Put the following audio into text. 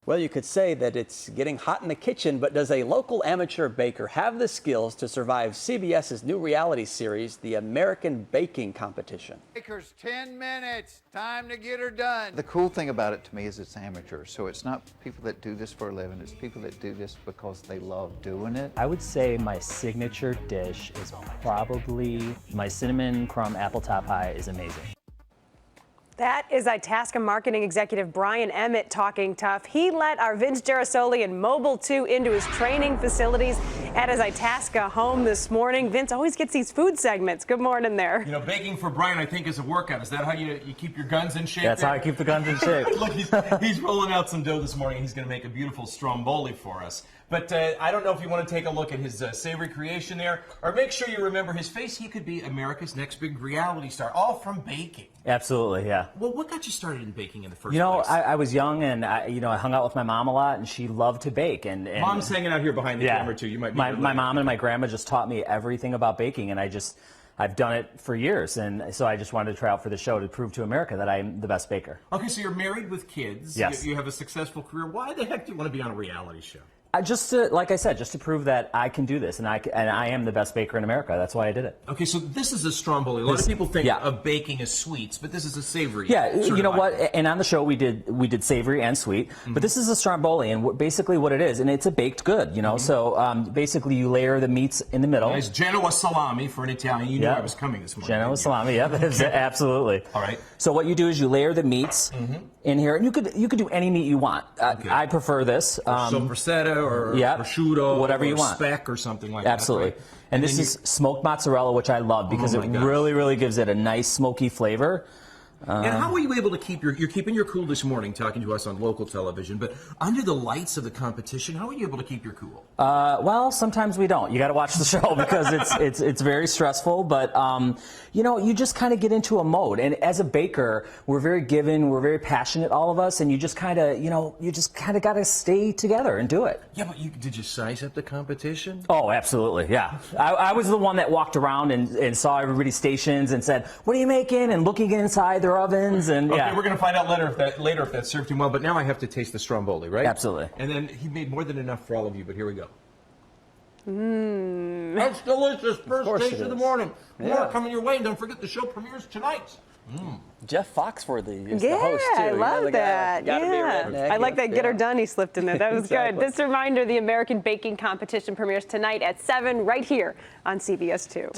Well, you could say that it's getting hot in the kitchen, but does a local amateur baker have the skills to survive CBS's new reality series, The American Baking Competition? Baker's 10 minutes. Time to get her done. The cool thing about it to me is it's amateur, so it's not people that do this for a living, it's people that do this because they love doing it. I would say my signature dish is probably my cinnamon crumb apple top pie is amazing. That is Itasca marketing executive Brian Emmett talking tough. He let our Vince Gerasole and Mobile 2 into his training facilities at his Itasca home this morning. Vince always gets these food segments. Good morning there. You know, baking for Brian, I think, is a workout. Is that how you keep your guns in shape? That's how I keep the guns in shape. Look, he's rolling out some dough this morning. He's going to make a beautiful stromboli for us. But I don't know if you want to take a look at his savory creation there, or make sure you remember his face. He could be America's next big reality star, all from baking. Absolutely, yeah. Well, what got you started in baking in the first place? You know, place? I was young, and I hung out with my mom a lot, and she loved to bake. And Mom's hanging out here behind the camera too. You might. My mom and my grandma just taught me everything about baking, and I've done it for years, and so I just wanted to try out for the show to prove to America that I'm the best baker. Okay, so you're married with kids. Yes. You have a successful career. Why the heck do you want to be on a reality show? Like I said, just to prove that I can do this, and I am the best baker in America. That's why I did it. Okay, so this is a stromboli. A lot of people think of baking as sweets, but this is a savory. Yeah, you know what? And on the show we did savory and sweet, but this is a stromboli, and basically what it is, and it's a baked good. You know, so basically you layer the meats in the middle. Nice Genoa salami for an Italian. You knew I was coming this morning. Genoa salami, yeah, absolutely. All right. So what you do is you layer the meats in here, and you could do any meat you want. I prefer this. Sopressata or prosciutto, whatever or you want. Speck or something like Absolutely. that. Right? And this is smoked mozzarella, which I love because it really gives it a nice smoky flavor. And how were you able to keep you're keeping your cool this morning talking to us on local television, but under the lights of the competition, how are you able to keep your cool? Well, sometimes we don't. You got to watch the show because it's very stressful, but you know, you just kind of get into a mode. And as a baker, we're very given, we're very passionate, all of us, and you just kind of, got to stay together and do it. Yeah, but did you size up the competition? Oh, absolutely, yeah. I was the one that walked around and saw everybody's stations and said, "What are you making?" and looking inside their ovens, and okay, we're going to find out later if that served him well. But now I have to taste the stromboli, right? Absolutely. And then he made more than enough for all of you. But here we go. That's delicious. First taste of the morning. More coming your way. And don't forget the show premieres tonight. Jeff Foxworthy is the host, too. I love that. Gotta be a redneck. I like that get her done he slipped in there. That was good. This reminder, the American Baking Competition premieres tonight at 7 right here on CBS 2.